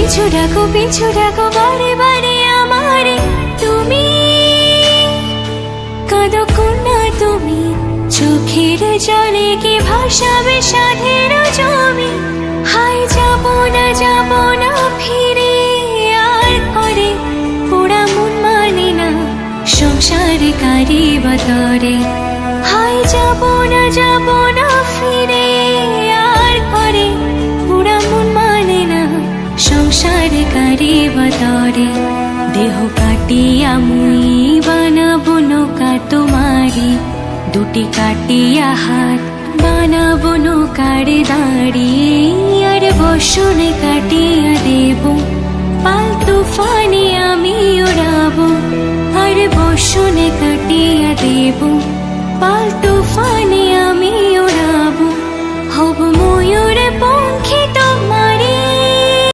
পিছু ডাকো বারে বারে আমারে তুমি, কাঁদো কন্যা তুমি, চোখের জলে কি ভাসাবে সাধের জমি। হায় যাব না ফিরে আর করে পোড়া মন মানে না সংসারে কারি বাতরে। হায় যাব না ফিরে আর করে পোড়া মন মানে না সংসারে কারি বাতরে। দেহ কাটিয়া মুই বানাবো নৌকা তোমারি, দুটি কাটিয়া হাত বানাবো নৌকার দাঁড়ি। আর বসনে কাটিয়া দেব পাল তুফানে আমি ওড়াবো, আর বসনে কাটিয়া দেব পাল তুফান